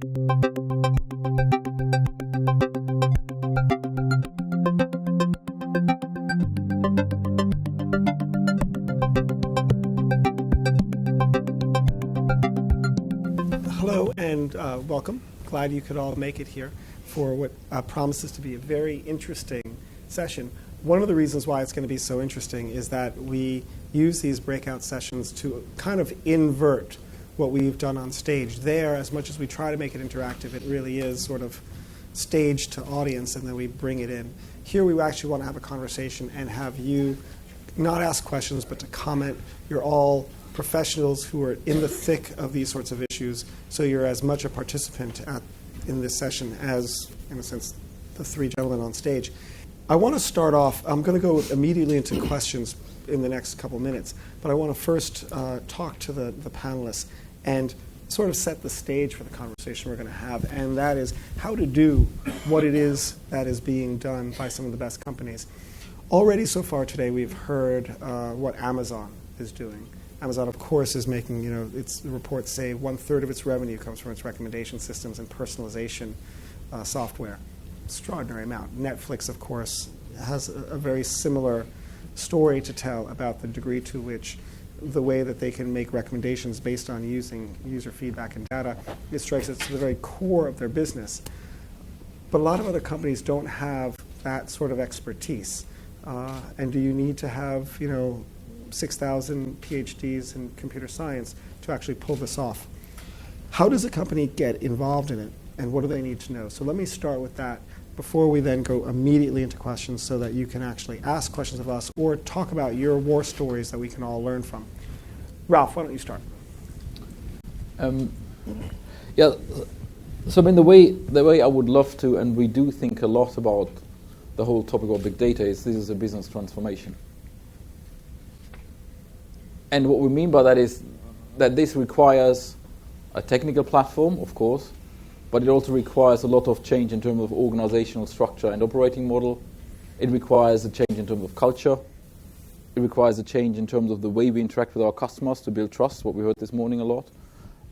Hello and welcome. Glad you could all make it here for what promises to be a very interesting session. One of the reasons why it's going to be so interesting is that we use these breakout sessions to kind of invert what we've done on stage. There, as much as we try to make it interactive, it really is sort of stage to audience, and then we bring it in. Here we actually want to have a conversation and have you not ask questions, but to comment. You're all professionals who are in the thick of these sorts of issues, so you're as much a participant in this session as, in a sense, the three gentlemen on stage. I want to start off, I'm going to go immediately into questions in the next couple minutes, but I want to first talk to the panelists and sort of set the stage for the conversation we're going to have, and that is how to do what it is that is being done by some of the best companies. Already so far today we've heard what Amazon is doing. Amazon, of course, is making, its reports say 1/3 of its revenue comes from its recommendation systems and personalization software. Extraordinary amount. Netflix, of course, has a very similar story to tell about the degree to which the way that they can make recommendations based on using user feedback and data, it strikes us to the very core of their business. But a lot of other companies don't have that sort of expertise. And do you need to have, 6,000 PhDs in computer science to actually pull this off? How does a company get involved in it, and what do they need to know? So let me start with that before we then go immediately into questions so that you can actually ask questions of us or talk about your war stories that we can all learn from. Ralph, why don't you start? So the way I would love to, and we do think a lot about the whole topic of big data, is this is a business transformation. And what we mean by that is that this requires a technical platform, of course, but it also requires a lot of change in terms of organizational structure and operating model. It requires a change in terms of culture. It requires a change in terms of the way we interact with our customers to build trust, what we heard this morning a lot.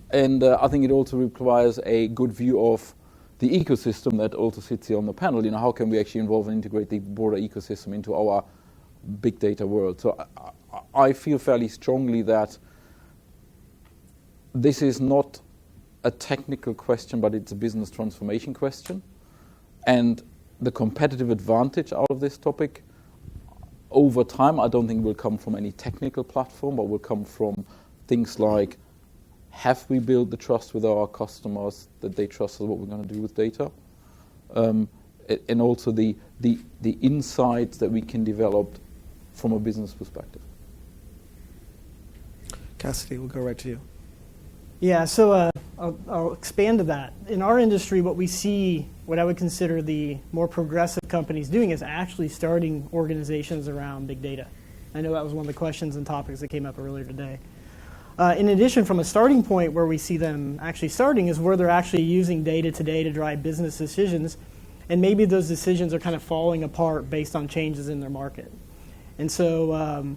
And I think it also requires a good view of the ecosystem that also sits here on the panel. How can we actually involve and integrate the broader ecosystem into our big data world? So I feel fairly strongly that this is not a technical question, but it's a business transformation question. And the competitive advantage out of this topic over time, I don't think will come from any technical platform, but will come from things like, have we built the trust with our customers that they trust us what we're going to do with data? And also the insights that we can develop from a business perspective. Cassidy, we'll go right to you. Yeah, so I'll expand to that. In our industry, what we see, what I would consider the more progressive companies doing is actually starting organizations around big data. I know that was one of the questions and topics that came up earlier today. In addition, from a starting point where we see them actually starting is where they're actually using data today to drive business decisions, and maybe those decisions are kind of falling apart based on changes in their market. And so,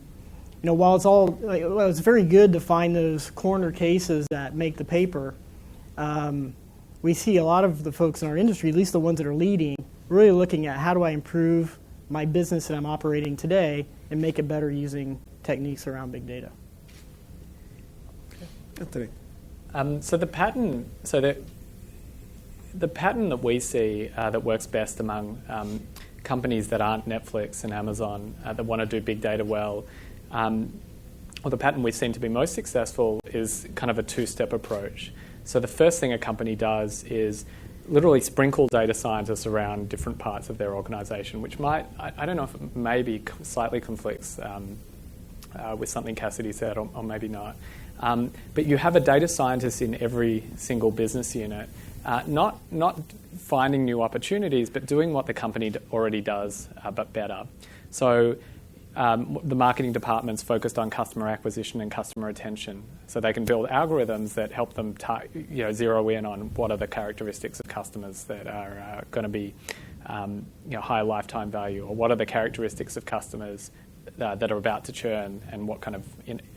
while it's very good to find those corner cases that make the paper, we see a lot of the folks in our industry, at least the ones that are leading, really looking at how do I improve my business that I'm operating today and make it better using techniques around big data. Anthony. So the pattern that we see that works best among companies that aren't Netflix and Amazon that want to do big data well, or the pattern we've seen to be most successful is kind of a two-step approach. So the first thing a company does is literally sprinkle data scientists around different parts of their organization, which might, I don't know if it maybe slightly conflicts with something Cassidy said, or maybe not. But you have a data scientist in every single business unit, not finding new opportunities, but doing what the company already does, but better. So the marketing department's focused on customer acquisition and customer retention, so they can build algorithms that help them zero in on what are the characteristics of customers that are going to be high lifetime value, or what are the characteristics of customers that are about to churn, and what kind of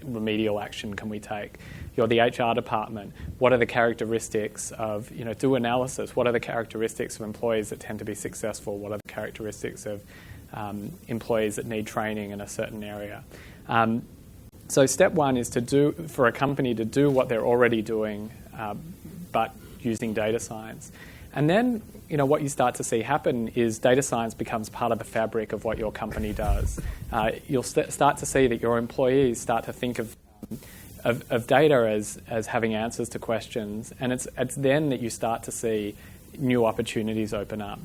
remedial action can we take? You're the HR department. What are the characteristics of, do analysis. What are the characteristics of employees that tend to be successful? What are the characteristics of employees that need training in a certain area? So step one is for a company to do what they're already doing, but using data science. And then, what you start to see happen is data science becomes part of the fabric of what your company does. You'll start to see that your employees start to think of data as having answers to questions, and it's then that you start to see new opportunities open up.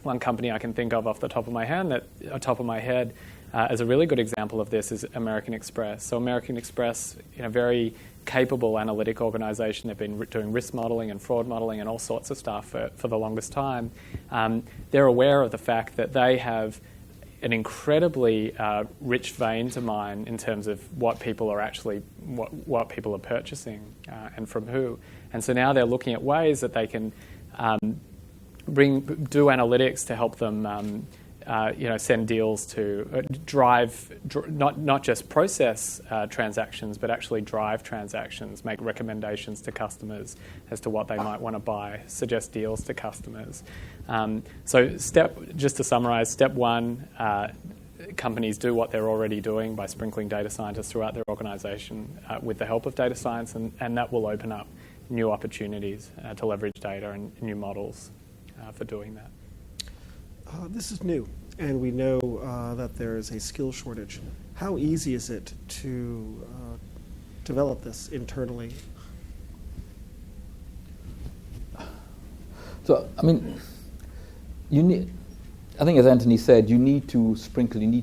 One company I can think of off the top of my head as a really good example of this is American Express. So American Express, very capable analytic organization. They've been doing risk modeling and fraud modeling and all sorts of stuff for the longest time. They're aware of the fact that they have an incredibly rich vein to mine in terms of what people are purchasing and from who. And so now they're looking at ways that they can do analytics to help them send deals to not just process transactions, but actually drive transactions, make recommendations to customers as to what they might want to buy, suggest deals to customers. So just to summarize, step one, companies do what they're already doing by sprinkling data scientists throughout their organization with the help of data science, and that will open up new opportunities to leverage data and new models for doing that. This is new, and we know that there is a skill shortage. How easy is it to develop this internally? So, you need. I think, as Anthony said, you need to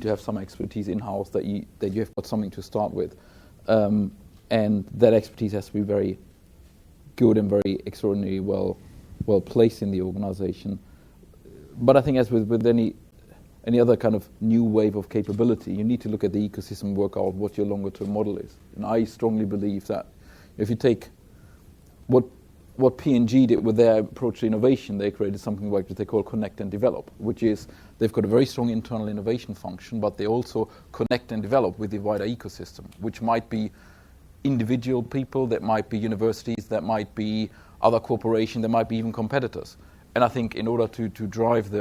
have some expertise in-house that you have got something to start with, and that expertise has to be very good and very extraordinarily well placed in the organization. But I think, as with any other kind of new wave of capability, you need to look at the ecosystem and work out what your longer-term model is. And I strongly believe that if you take what P&G did with their approach to innovation, they created something like what they call connect and develop, which is they've got a very strong internal innovation function, but they also connect and develop with the wider ecosystem, which might be individual people, that might be universities, that might be other corporations, that might be even competitors. And I think in order to drive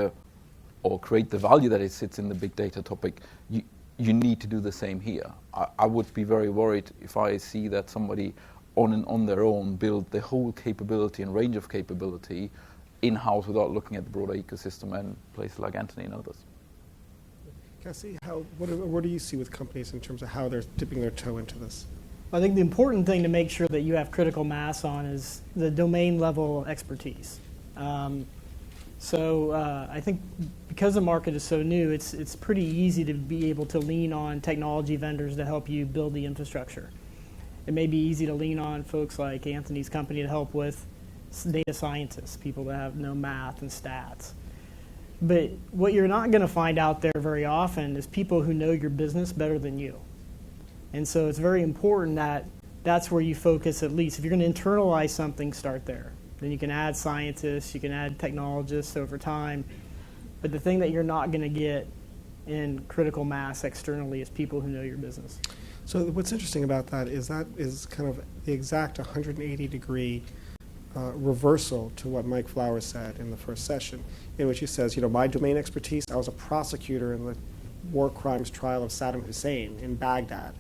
or create the value that it sits in the big data topic, you need to do the same here. I would be very worried if I see that somebody on their own build the whole capability and range of capability in-house without looking at the broader ecosystem and places like Anthony and others. Cassie, what do you see with companies in terms of how they're dipping their toe into this? I think the important thing to make sure that you have critical mass on is the domain level expertise. So I think because the market is so new, it's pretty easy to be able to lean on technology vendors to help you build the infrastructure. It may be easy to lean on folks like Anthony's company to help with data scientists, people that have no math and stats. But what you're not going to find out there very often is people who know your business better than you. And so it's very important that that's where you focus at least. If you're going to internalize something, start there. Then you can add scientists, you can add technologists over time. But the thing that you're not going to get in critical mass externally is people who know your business. So what's interesting about that is kind of the exact 180-degree reversal to what Mike Flowers said in the first session, in which he says, my domain expertise, I was a prosecutor in the war crimes trial of Saddam Hussein in Baghdad.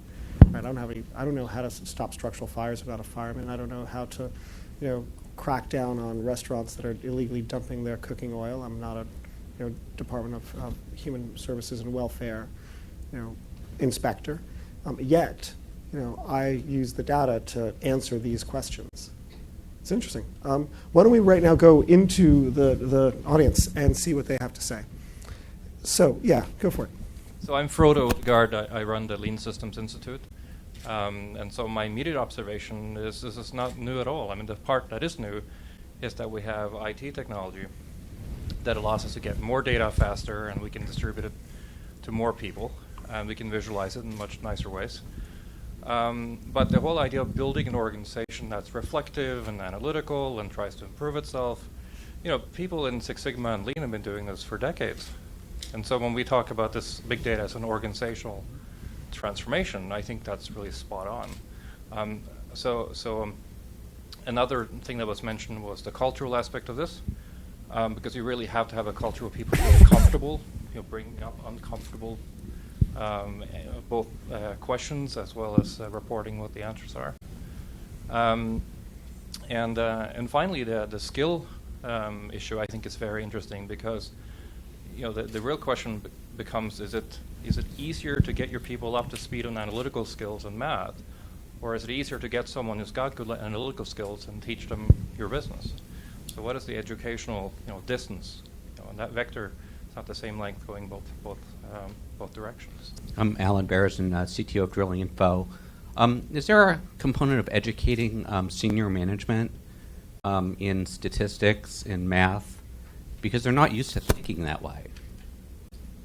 Right? I don't know how to stop structural fires without a fireman. I don't know how to, crack down on restaurants that are illegally dumping their cooking oil. I'm not a Department of Human Services and Welfare, inspector. Yet, I use the data to answer these questions. It's interesting. Why don't we right now go into the audience and see what they have to say? So, yeah, go for it. So I'm Frodo Odegaard. I run the Lean Systems Institute. And so my immediate observation is this is not new at all. The part that is new is that we have IT technology that allows us to get more data faster, and we can distribute it to more people, and we can visualize it in much nicer ways. But the whole idea of building an organization that's reflective and analytical and tries to improve itself, people in Six Sigma and Lean have been doing this for decades. And so when we talk about this big data as an organizational transformation, I think that's really spot on. Another thing that was mentioned was the cultural aspect of this, because you really have to have a culture where people feel comfortable, bringing up uncomfortable both questions as well as reporting what the answers are. And finally, the skill issue I think is very interesting, because the real question becomes: is it easier to get your people up to speed on analytical skills and math, or is it easier to get someone who's got good analytical skills and teach them your business? So what is the educational distance? And that vector is not the same length going both directions. I'm Alan Barrison, CTO of Drilling Info. Is there a component of educating senior management in statistics and math, because they're not used to thinking that way?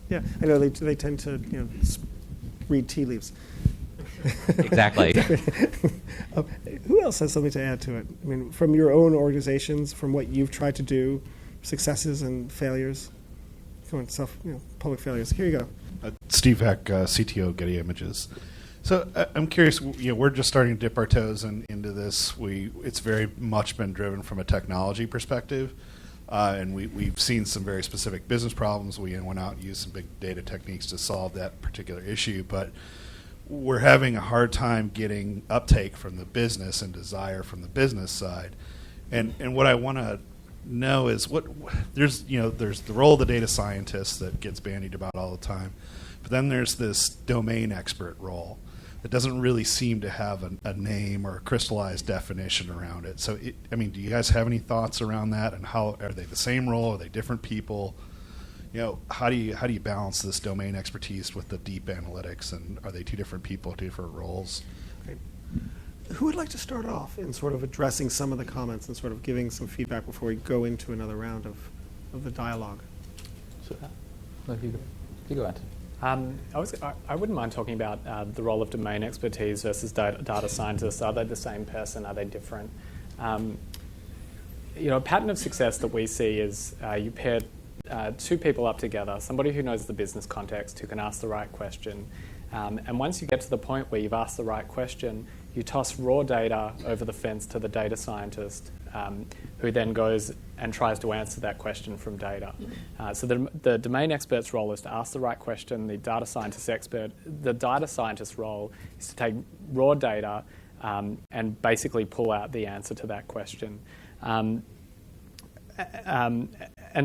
Yeah, I know they tend to read tea leaves. Exactly. Who else has something to add to it? I mean, from your own organizations, from what you've tried to do, successes and failures. Come on, public failures. Here you go. Steve Heck, CTO, Getty Images. So I'm curious. We're just starting to dip our toes into this. It's very much been driven from a technology perspective, and we've seen some very specific business problems. We went out and used some big data techniques to solve that particular issue, but we're having a hard time getting uptake from the business and desire from the business side. And what I want to know is there's the role of the data scientist that gets bandied about all the time, but then there's this domain expert role that doesn't really seem to have a name or a crystallized definition around it. So, do you guys have any thoughts around that? And how are they the same role? Are they different people? How do you balance this domain expertise with the deep analytics? And are they two different people, two different roles? Great. Who would like to start off in sort of addressing some of the comments and sort of giving some feedback before we go into another round of the dialogue? No, you go ahead. I wouldn't mind talking about the role of domain expertise versus data scientists. Are they the same person? Are they different? A pattern of success that we see is you pair two people up together, somebody who knows the business context, who can ask the right question. And once you get to the point where you've asked the right question, you toss raw data over the fence to the data scientist, who then goes and tries to answer that question from data. So the domain expert's role is to ask the right question. The data scientist's role is to take raw data and basically pull out the answer to that question. And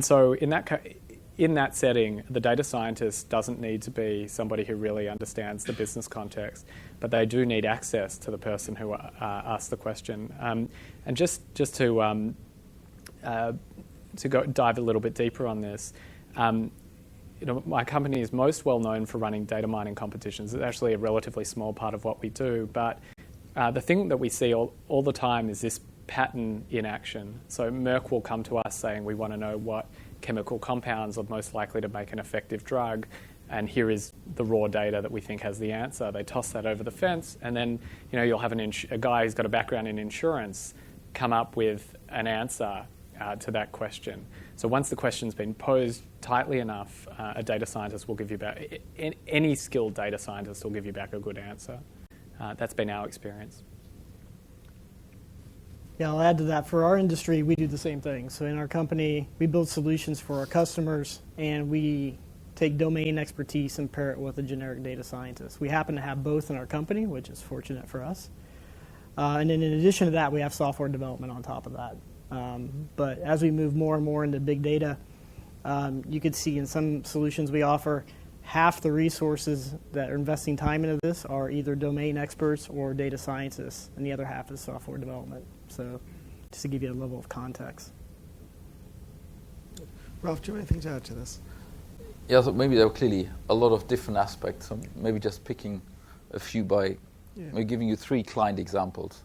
so in that setting, the data scientist doesn't need to be somebody who really understands the business context, but they do need access to the person who asked the question. And just to go dive a little bit deeper on this, my company is most well known for running data mining competitions. It's actually a relatively small part of what we do, but the thing that we see all the time is this pattern in action. So Merck will come to us saying, we want to know what chemical compounds are most likely to make an effective drug, and here is the raw data that we think has the answer. They toss that over the fence, and then you'll have a guy who's got a background in insurance come up with an answer to that question. So once the question's been posed tightly enough, a data scientist will give you back, any skilled data scientist will give you back a good answer. That's been our experience. Yeah, I'll add to that. For our industry, we do the same thing. So in our company, we build solutions for our customers, and we take domain expertise and pair it with a generic data scientist. We happen to have both in our company, which is fortunate for us. And then in addition to that, we have software development on top of that. But as we move more and more into big data, you could see in some solutions we offer, half the resources that are investing time into this are either domain experts or data scientists, and the other half is software development. So just to give you a level of context. Ralph, do you have anything to add to this? Yeah, so maybe there are clearly a lot of different aspects. So maybe just picking a few by maybe giving you 3 client examples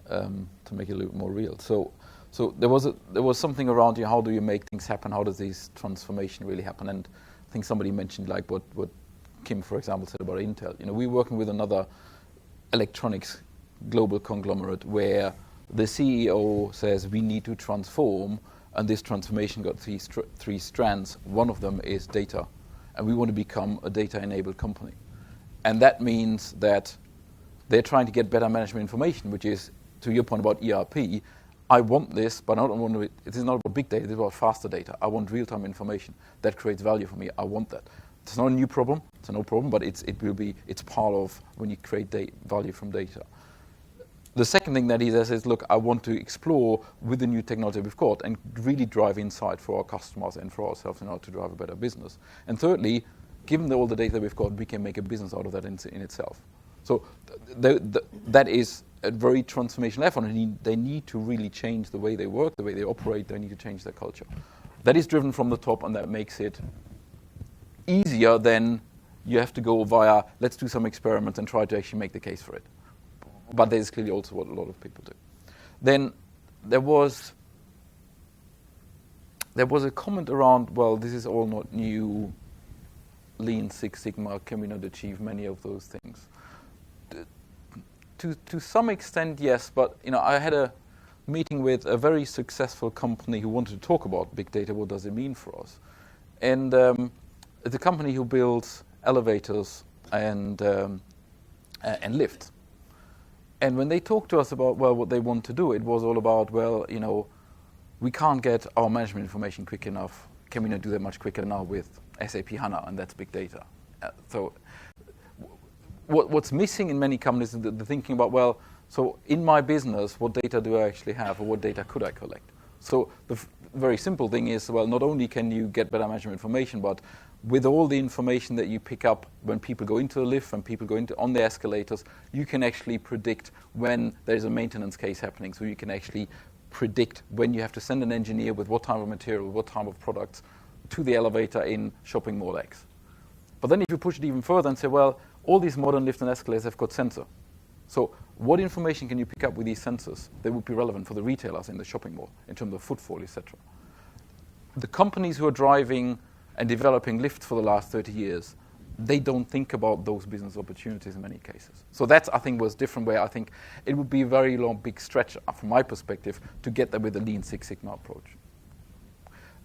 to make it a little more real. So there was something around how do you make things happen? How does this transformation really happen? And I think somebody mentioned like what Kim, for example, said about Intel. We're working with another electronics global conglomerate where the CEO says we need to transform, and this transformation got three strands. One of them is data. and we want to become a data-enabled company. And that means that they're trying to get better management information, which is, to your point about ERP, I want this, but I don't want it. It is not about big data, it is about faster data. I want real-time information that creates value for me. I want that. It's not a new problem, it's no problem, but it's part of when you create value from data. The second thing that he says is, look, I want to explore with the new technology we've got and really drive insight for our customers and for ourselves in order to drive a better business. And thirdly, given all the data we've got, we can make a business out of that in itself. So that is a very transformational effort, and they need to really change the way they work, the way they operate. They need to change their culture. That is driven from the top, and that makes it easier than you have to go via, let's do some experiments and try to actually make the case for it. But that is clearly also what a lot of people do. Then there was a comment around, well, this is all not new. Lean Six Sigma, can we not achieve many of those things? To some extent, yes, but I had a meeting with a very successful company who wanted to talk about big data. What does it mean for us? And it's a company who builds elevators and lifts. And when they talked to us about, well, what they want to do, it was all about, well, we can't get our management information quick enough. Can we not do that much quicker now with SAP HANA? And that's big data. So what's missing in many companies is the thinking about, well, so in my business, what data do I actually have, or what data could I collect? So the very simple thing is, well, not only can you get better management information, but with all the information that you pick up when people go into the lift, when people go on the escalators, you can actually predict when there's a maintenance case happening. So you can actually predict when you have to send an engineer with what type of material, what type of products to the elevator in shopping mall X. But then if you push it even further and say, well, all these modern lifts and escalators have got sensor. So what information can you pick up with these sensors that would be relevant for the retailers in the shopping mall in terms of footfall, etc.? The companies who are driving and developing lifts for the last 30 years, they don't think about those business opportunities in many cases. So that's, I think, was different, where I think it would be a very long, big stretch from my perspective to get there with the Lean Six Sigma approach.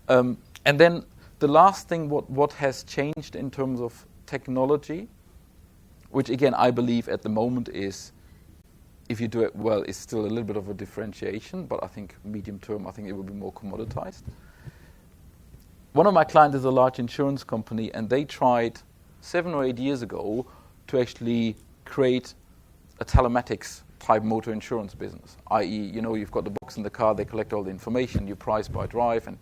And then the last thing, what has changed in terms of technology, which again I believe at the moment is, if you do it well, is still a little bit of a differentiation, but I think medium term, I think it will be more commoditized. One of my clients is a large insurance company, and they tried 7 or 8 years ago to actually create a telematics type motor insurance business, i.e., you've got the box in the car, they collect all the information, you price by drive, and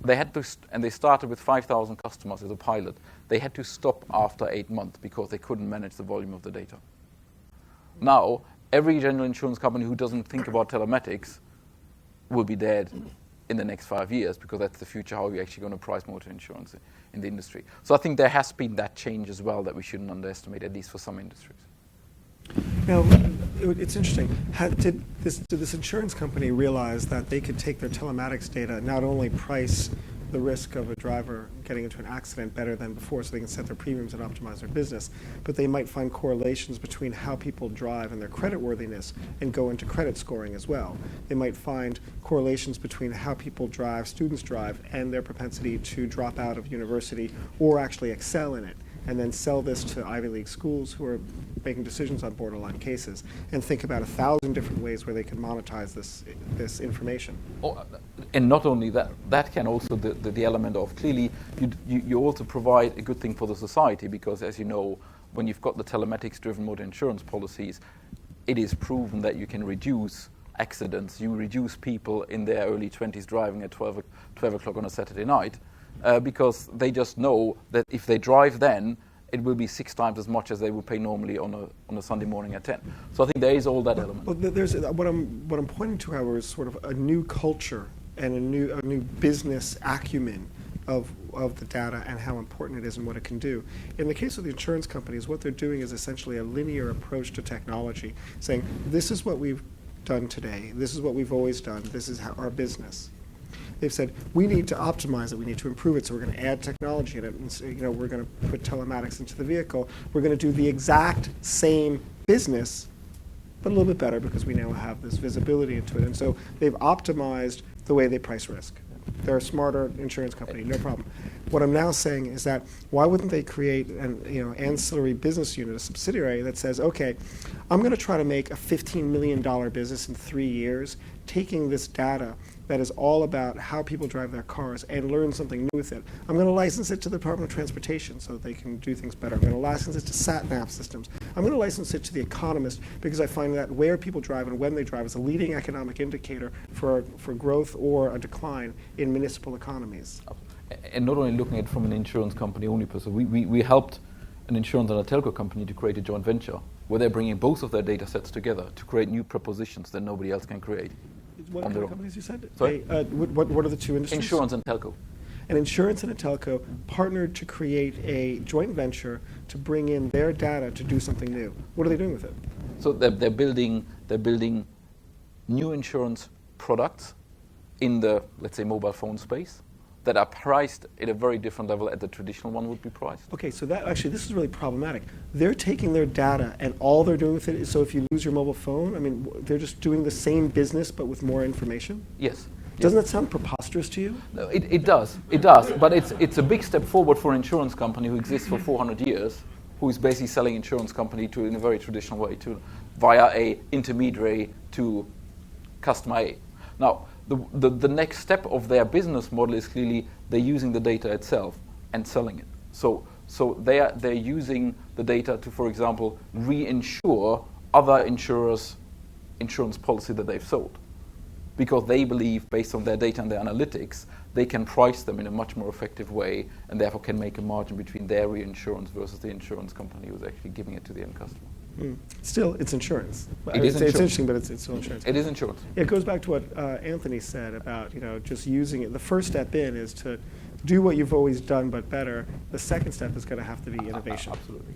they had to, and they started with 5,000 customers as a pilot. They had to stop after 8 months because they couldn't manage the volume of the data. Now, every general insurance company who doesn't think about telematics will be dead in the next 5 years, because that's the future, how we're actually going to price motor insurance in the industry. So I think there has been that change as well that we shouldn't underestimate, at least for some industries. Now, it's interesting. Did this insurance company realize that they could take their telematics data, not only price the risk of a driver getting into an accident better than before so they can set their premiums and optimize their business, but they might find correlations between how people drive and their creditworthiness and go into credit scoring as well. They might find correlations between how people drive, students drive, and their propensity to drop out of university or actually excel in it, and then sell this to Ivy League schools who are making decisions on borderline cases, and think about 1,000 different ways where they can monetize this information. Oh, and not only that, that can also the element of, clearly you also provide a good thing for the society, because as you know, when you've got the telematics-driven motor insurance policies, it is proven that you can reduce accidents, you reduce people in their early 20s driving at 12 o'clock on a Saturday night, because they just know that if they drive then, it will be 6 times as much as they would pay normally on a Sunday morning at 10. So I think there is all that element. Well, there's what I'm pointing to, however, is sort of a new culture and a new business acumen of the data and how important it is and what it can do. In the case of the insurance companies, what they're doing is essentially a linear approach to technology, saying this is what we've done today, this is what we've always done, this is our business. They've said, we need to optimize it, we need to improve it, so we're going to add technology in it, and we're going to put telematics into the vehicle. We're going to do the exact same business, but a little bit better because we now have this visibility into it. And so they've optimized the way they price risk. They're a smarter insurance company, no problem. What I'm now saying is that why wouldn't they create an ancillary business unit, a subsidiary that says, okay, I'm going to try to make a $15 million business in 3 years, taking this data that is all about how people drive their cars and learn something new with it. I'm going to license it to the Department of Transportation so that they can do things better. I'm going to license it to sat-nav systems. I'm going to license it to The Economist because I find that where people drive and when they drive is a leading economic indicator for growth or a decline in municipal economies. And not only looking at it from an insurance company only perspective, we helped an insurance and a telco company to create a joint venture where they're bringing both of their data sets together to create new propositions that nobody else can create. What kind of companies you said? Sorry? What are the two industries? Insurance and telco. An insurance and a telco partnered to create a joint venture to bring in their data to do something new. What are they doing with it? So they're building new insurance products in the, let's say, mobile phone space that are priced at a very different level at the traditional one would be priced. Okay, so that actually, this is really problematic. They're taking their data and all they're doing with it is, so if you lose your mobile phone, I mean, they're just doing the same business but with more information? Yes. Doesn't that sound preposterous to you? No, it does. It does. But it's a big step forward for an insurance company who exists for 400 years, who is basically selling insurance company in a very traditional way, via a intermediary to customer A. Now, the next step of their business model is clearly they're using the data itself and selling it. So they're using the data to, for example, reinsure other insurers' insurance policy that they've sold, because they believe, based on their data and their analytics, they can price them in a much more effective way and therefore can make a margin between their reinsurance versus the insurance company who's actually giving it to the end customer. Still, it's insurance. It's interesting, but it's still insurance. It is insurance. It goes back to what Anthony said about just using it. The first step in is to do what you've always done, but better. The second step is going to have to be innovation. Absolutely.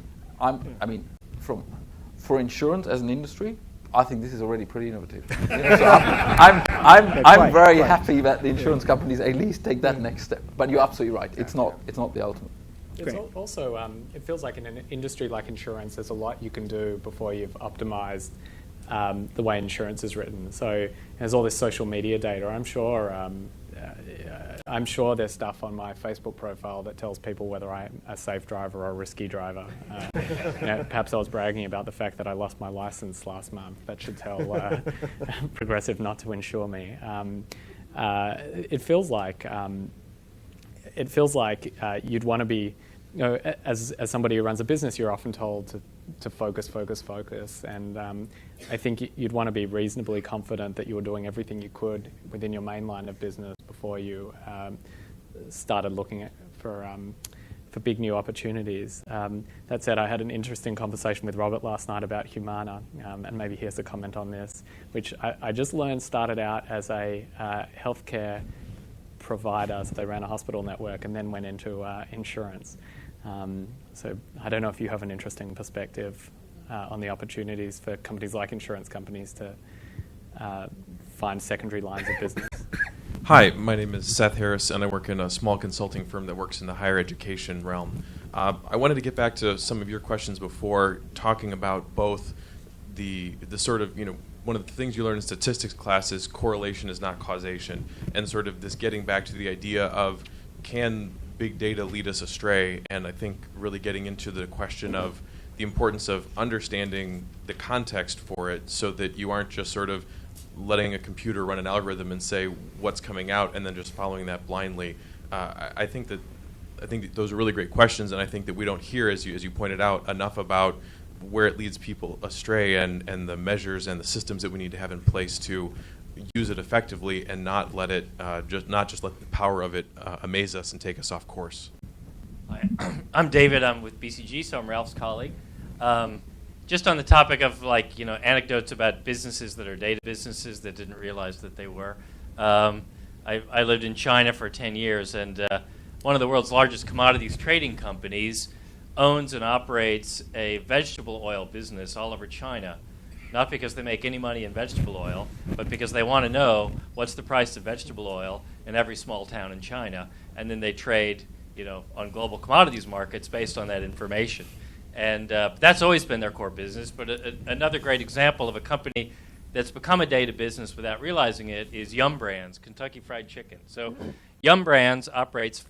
For insurance as an industry, I think this is already pretty innovative. So I'm very happy that the insurance companies at least take that next step. But you're absolutely right. It's not the ultimate. It's also, it feels like in an industry like insurance, there's a lot you can do before you've optimized the way insurance is written. So there's all this social media data. I'm sure there's stuff on my Facebook profile that tells people whether I'm a safe driver or a risky driver. Perhaps I was bragging about the fact that I lost my license last month. That should tell Progressive not to insure me. It feels like you'd want to be, as somebody who runs a business, you're often told to focus, and I think you'd want to be reasonably confident that you were doing everything you could within your main line of business before you started looking for big new opportunities. That said, I had an interesting conversation with Robert last night about Humana, and maybe he has a comment on this, which I just learned started out as a healthcare provider, so they ran a hospital network and then went into insurance. So I don't know if you have an interesting perspective on the opportunities for companies like insurance companies to find secondary lines of business. Hi, my name is Seth Harris, and I work in a small consulting firm that works in the higher education realm. I wanted to get back to some of your questions before, talking about both the sort of, one of the things you learn in statistics class is correlation is not causation, and sort of this getting back to the idea of, can big data lead us astray? And I think really getting into the question of the importance of understanding the context for it, so that you aren't just sort of letting a computer run an algorithm and say what's coming out and then just following that blindly. I think that those are really great questions, and I think that we don't hear, as you pointed out, enough about where it leads people astray and the measures and the systems that we need to have in place to use it effectively and not let it not just let the power of it amaze us and take us off course. Hi. I'm David. I'm with BCG, so I'm Ralph's colleague. Just on the topic of anecdotes about businesses that are data businesses that didn't realize that they were. I lived in China for 10 years, and one of the world's largest commodities trading companies owns and operates a vegetable oil business all over China, not because they make any money in vegetable oil, but because they want to know what's the price of vegetable oil in every small town in China, and then they trade, on global commodities markets based on that information. And that's always been their core business. But another great example of a company that's become a data business without realizing it is Yum Brands, Kentucky Fried Chicken. So Yum Brands operates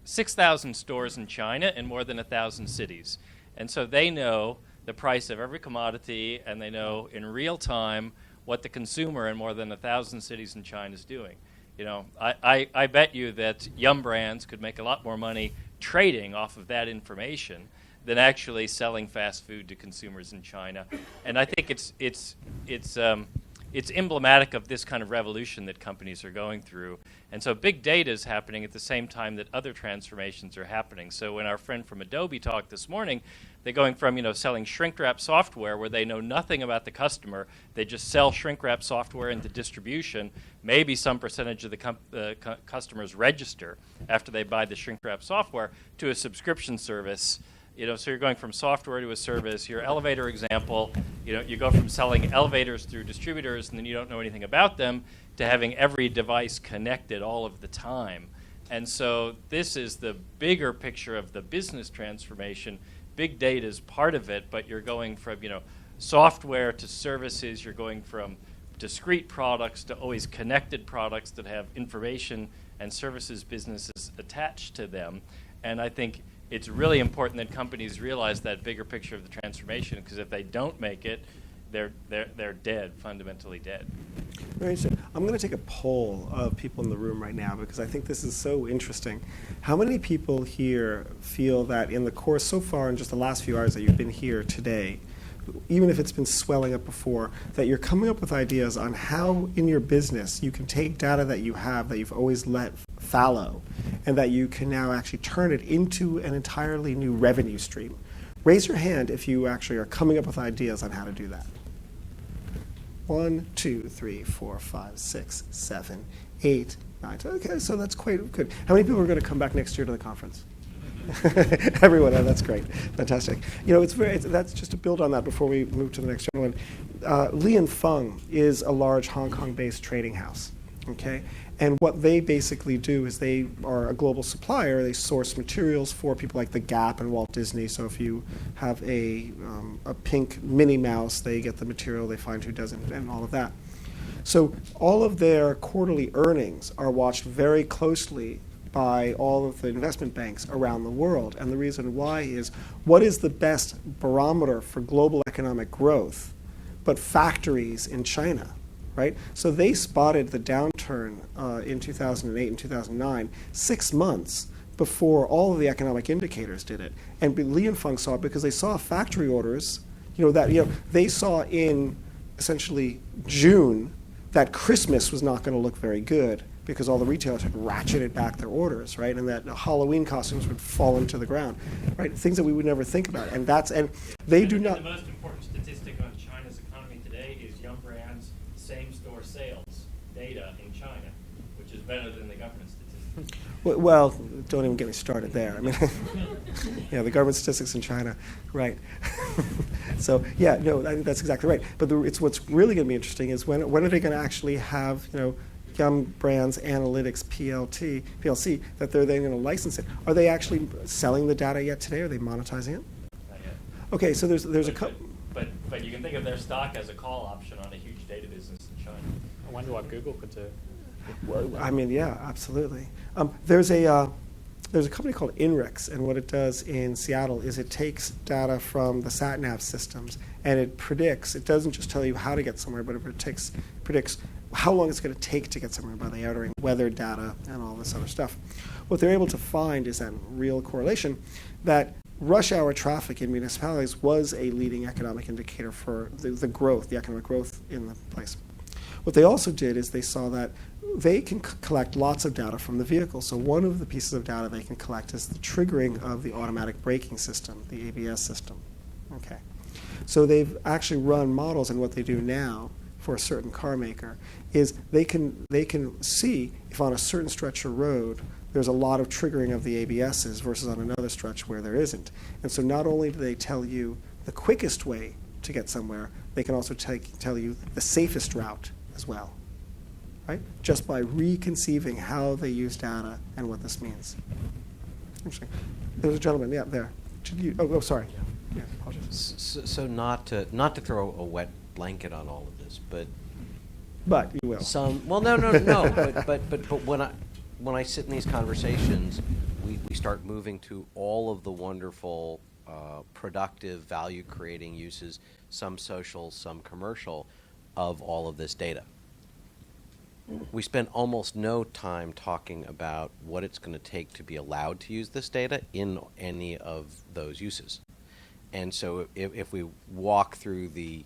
6,000 stores in China in more than 1,000 cities. And so they know the price of every commodity, and they know in real time what the consumer in more than 1,000 cities in China is doing. You know, I bet you that Yum Brands could make a lot more money trading off of that information than actually selling fast food to consumers in China. And I think it's emblematic of this kind of revolution that companies are going through. And so big data is happening at the same time that other transformations are happening. So when our friend from Adobe talked this morning, they're going from selling shrink-wrap software where they know nothing about the customer. They just sell shrink-wrap software into distribution. Maybe some percentage of the customers register after they buy the shrink-wrap software, to a subscription service. So you're going from software to a service. Your elevator example, you go from selling elevators through distributors and then you don't know anything about them to having every device connected all of the time. And so this is the bigger picture of the business transformation. Big data is part of it, but you're going from software to services. You're going from discrete products to always connected products that have information and services businesses attached to them. And I think it's really important that companies realize that bigger picture of the transformation, because if they don't make it, they're dead, fundamentally dead. Very interesting. I'm going to take a poll of people in the room right now because I think this is so interesting. How many people here feel that in the course so far in just the last few hours that you've been here today, even if it's been swelling up before, that you're coming up with ideas on how in your business you can take data that you have that you've always let fallow and that you can now actually turn it into an entirely new revenue stream? Raise your hand if you actually are coming up with ideas on how to do that. 1, 2, 3, 4, 5, 6, 7, 8, 9. Okay, so that's quite good. How many people are going to come back next year to the conference? Everyone. Oh, that's great. Fantastic. That's just to build on that before we move to the next gentleman. Li & Fung is a large Hong Kong-based trading house. Okay, and what they basically do is they are a global supplier. They source materials for people like the Gap and Walt Disney. So if you have a pink Minnie Mouse, they get the material. They find who doesn't, and all of that. So all of their quarterly earnings are watched very closely by all of the investment banks around the world. And the reason why is, what is the best barometer for global economic growth but factories in China? Right? So they spotted the downturn in 2008 and 2009, 6 months before all of the economic indicators did it. And Li & Fung saw it because they saw factory orders, they saw in essentially June that Christmas was not going to look very good because all the retailers had ratcheted back their orders, right? And that Halloween costumes would fall into the ground, right? Things that we would never think about. And they do not. The most important statistic on China's economy today is Yum Brands' same-store sales data in China, which is better than the government statistics. Well, don't even get me started there. I mean, the government statistics in China, right? So, I think that's exactly right. But it's what's really going to be interesting is when are they going to actually have, Yum Brands Analytics PLC that they're then going to license it? Are they actually selling the data yet today? Are they monetizing it? Not yet. Okay, so there's a couple. But you can think of their stock as a call option on a huge data business in China. I wonder what Google could do. Well, I mean, yeah, absolutely. There's a company called Inrix, and what it does in Seattle is it takes data from the sat-nav systems and it predicts. It doesn't just tell you how to get somewhere, but it predicts how long it's going to take to get somewhere by the entering weather data and all this other stuff. What they're able to find is that real correlation that rush hour traffic in municipalities was a leading economic indicator for the growth, the economic growth in the place. What they also did is they saw that they can collect lots of data from the vehicle. So one of the pieces of data they can collect is the triggering of the automatic braking system, the ABS system. Okay. So they've actually run models, and what they do now for a certain car maker is they can see if on a certain stretch of road there's a lot of triggering of the ABSs versus on another stretch where there isn't. And so not only do they tell you the quickest way to get somewhere, they can also tell you the safest route as well, right? Just by reconceiving how they use data and what this means. Interesting. There's a gentleman, there. Sorry. Yeah, apologies. So not to throw a wet blanket on all of this, but you will. no. But when I sit in these conversations, we start moving to all of the wonderful, productive, value-creating uses, some social, some commercial, of all of this data. We spend almost no time talking about what it's going to take to be allowed to use this data in any of those uses. And so if we walk through the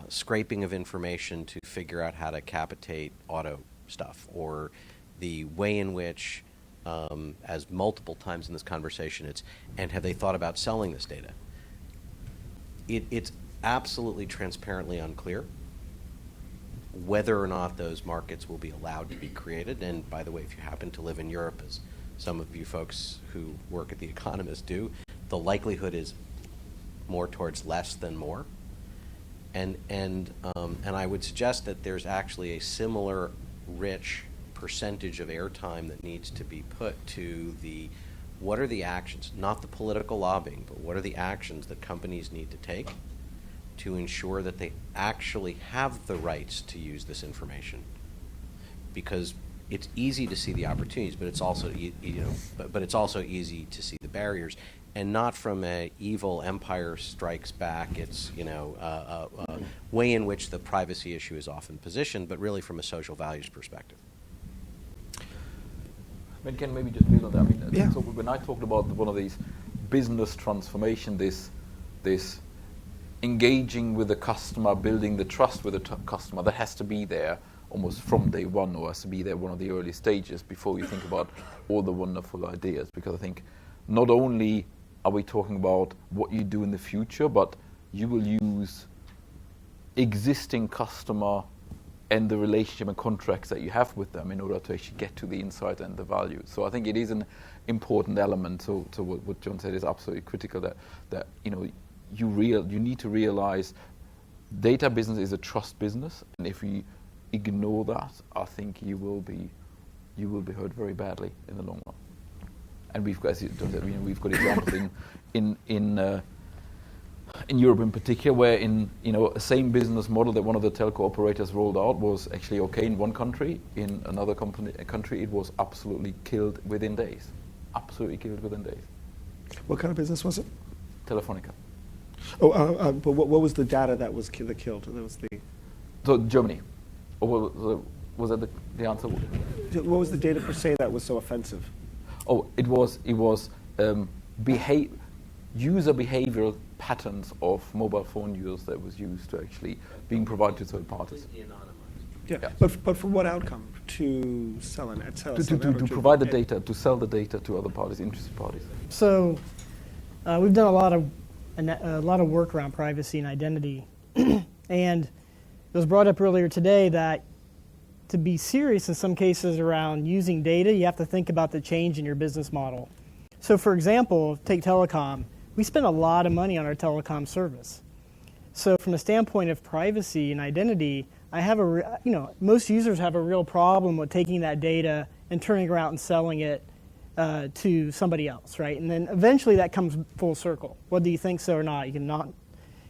scraping of information to figure out how to capitate auto stuff, or the way in which, as multiple times in this conversation, and have they thought about selling this data? It's absolutely transparently unclear whether or not those markets will be allowed to be created. And by the way, if you happen to live in Europe, as some of you folks who work at The Economist do, the likelihood is more towards less than more. And I would suggest that there's actually a similar rich percentage of airtime that needs to be put to what are the actions, not the political lobbying, but what are the actions that companies need to take to ensure that they actually have the rights to use this information. Because it's easy to see the opportunities, but it's also but it's also easy to see the barriers, and not from a evil Empire Strikes Back. It's way in which the privacy issue is often positioned, but really from a social values perspective. I mean, can maybe just build on that. I mean, yeah. So when I talked about one of these business transformation, this engaging with the customer, building the trust with the customer, that has to be there almost from day one, or has to be there one of the early stages before you think about all the wonderful ideas. Because I think not only are we talking about what you do in the future, but you will use existing customer and the relationship and contracts that you have with them in order to actually get to the insight and the value. So I think it is an important element to what John said is absolutely critical, that you need to realize data business is a trust business, and if we ignore that, I think you will be hurt very badly in the long run. And we've got, as John said, we've got examples in Europe in particular, where a same business model that one of the telco operators rolled out was actually okay in one country. In another country, it was absolutely killed within days. Absolutely killed within days. What kind of business was it? Telefonica. Oh, but what was the data that was killed? That was the. So Germany. Or was that the answer? What was the data per se that was so offensive? Oh, it was user behavioral patterns of mobile phone users that was used to actually being provided to third parties. Yeah. But for what outcome? To sell and to provide the data, to sell the data to other parties, interested parties. So we've done a lot of work around privacy and identity, and it was brought up earlier today that to be serious in some cases around using data, you have to think about the change in your business model. So for example, take telecom. We spend a lot of money on our telecom service. So from a standpoint of privacy and identity, I have most users have a real problem with taking that data and turning around and selling it to somebody else, right? And then eventually that comes full circle. Whether you think so or not, you cannot,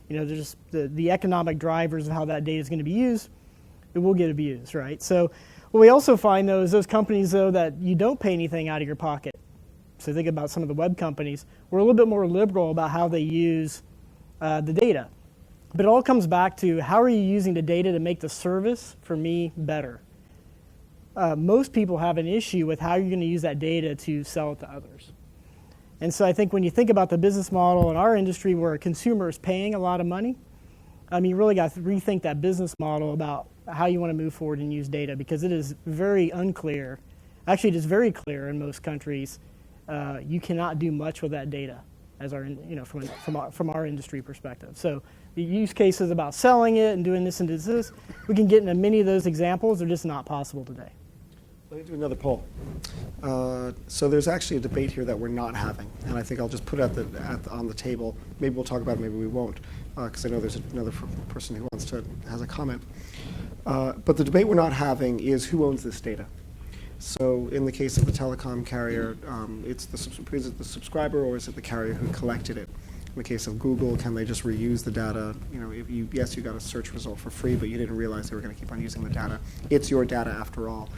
there's just the economic drivers of how that data is going to be used, it will get abused, right? So what we also find, though, is those companies, though, that you don't pay anything out of your pocket. So think about some of the web companies. We're a little bit more liberal about how they use the data. But it all comes back to how are you using the data to make the service for me better? Most people have an issue with how you're going to use that data to sell it to others. And so I think when you think about the business model in our industry where a consumer is paying a lot of money, you really got to rethink that business model about how you want to move forward and use data, because it is very unclear. Actually, it is very clear in most countries. You cannot do much with that data, as from our industry perspective. So the use cases about selling it and doing this and this, we can get into many of those examples. They're just not possible today. Let me do another poll. So there's actually a debate here that we're not having, and I think I'll just put it on the table. Maybe we'll talk about it, maybe we won't, because I know there's another person who has a comment. But the debate we're not having is who owns this data. So in the case of the telecom carrier, is it the subscriber or is it the carrier who collected it? In the case of Google, can they just reuse the data? If you got a search result for free, but you didn't realize they were going to keep on using the data. It's your data after all.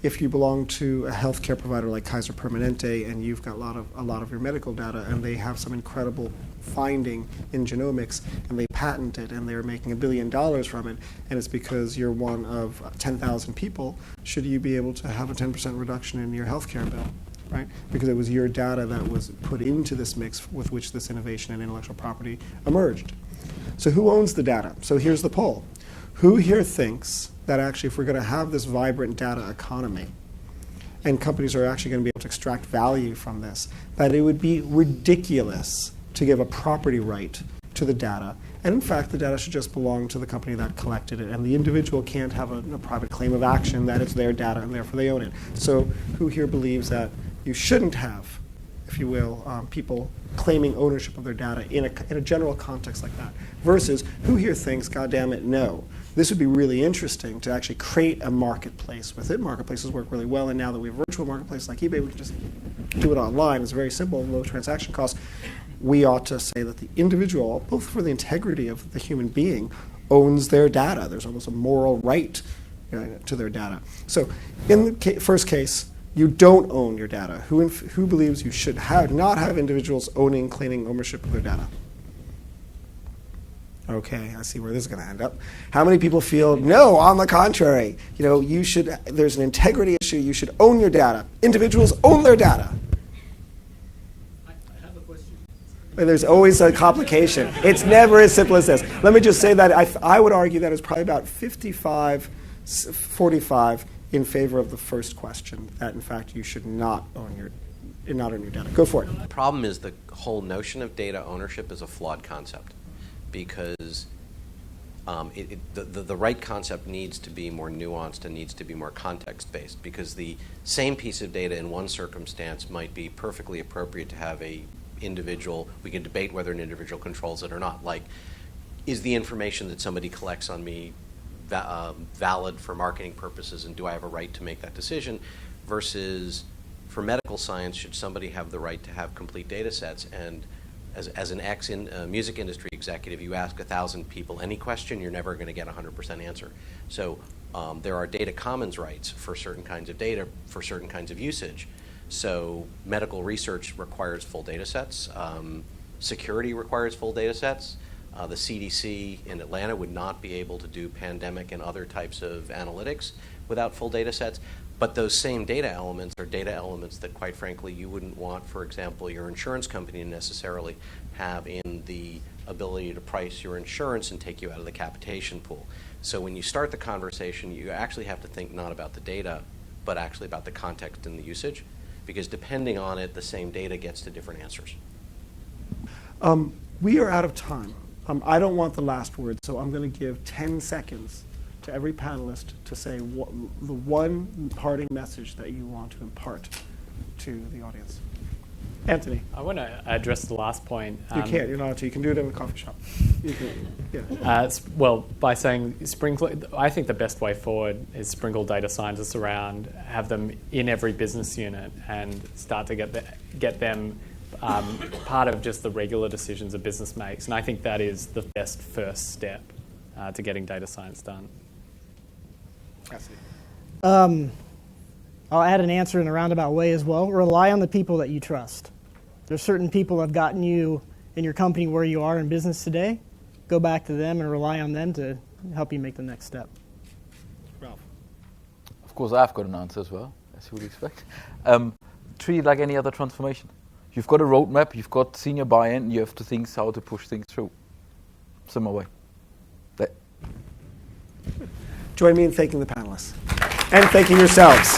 If you belong to a healthcare provider like Kaiser Permanente and you've got a lot of your medical data and they have some incredible finding in genomics and they patent it and they're making $1 billion from it, and it's because you're one of 10,000 people, should you be able to have a 10% reduction in your healthcare bill? Right? Because it was your data that was put into this mix with which this innovation and intellectual property emerged. So who owns the data? So here's the poll. Who here thinks that actually if we're going to have this vibrant data economy and companies are actually going to be able to extract value from this, that it would be ridiculous to give a property right to the data? And in fact, the data should just belong to the company that collected it, and the individual can't have a private claim of action that it's their data and therefore they own it. So who here believes that you shouldn't have, if you will, people claiming ownership of their data in a general context like that? Versus who here thinks, God damn it, no. This would be really interesting to actually create a marketplace with it. Marketplaces work really well, and now that we have virtual marketplaces like eBay, we can just do it online. It's very simple, low transaction costs. We ought to say that the individual, both for the integrity of the human being, owns their data. There's almost a moral right to their data. So in the first case, you don't own your data. Who believes you should not have individuals claiming ownership of their data? Okay, I see where this is going to end up. How many people feel, no, on the contrary, there's an integrity issue, you should own your data. Individuals own their data. I have a question. There's always a complication. It's never as simple as this. Let me just say that I would argue that it's probably about 55-45 in favor of the first question, that in fact you should not own your data. Go for it. The problem is the whole notion of data ownership is a flawed concept, because the right concept needs to be more nuanced and needs to be more context-based, because the same piece of data in one circumstance might be perfectly appropriate to have a individual. We can debate whether an individual controls it or not. Like, is the information that somebody collects on me valid for marketing purposes, and do I have a right to make that decision? Versus, for medical science, should somebody have the right to have complete data sets? And as an music industry executive, you ask 1,000 people any question, you're never going to get a 100% answer. So there are data commons rights for certain kinds of data, for certain kinds of usage. So medical research requires full data sets. Security requires full data sets. The CDC in Atlanta would not be able to do pandemic and other types of analytics without full data sets. But those same data elements are data elements that, quite frankly, you wouldn't want, for example, your insurance company to necessarily have in the ability to price your insurance and take you out of the capitation pool. So when you start the conversation, you actually have to think not about the data, but actually about the context and the usage, because depending on it, the same data gets to different answers. We are out of time. I don't want the last word, so I'm going to give 10 seconds to every panelist to say the one parting message that you want to impart to the audience. Anthony. I want to address the last point. You can't. You're not allowed to. You can do it in the coffee shop. You can, yeah. By saying I think the best way forward is sprinkle data scientists around, have them in every business unit, and start to get them part of just the regular decisions a business makes. And I think that is the best first step to getting data science done. I'll add an answer in a roundabout way as well. Rely on the people that you trust. There's certain people that have gotten you in your company where you are in business today. Go back to them and rely on them to help you make the next step. Ralph. Of course, I've got an answer as well, as you would expect. Treat it like any other transformation. You've got a roadmap, you've got senior buy-in, you have to think how to push things through. Similar way. Join me in thanking the panelists and thanking yourselves.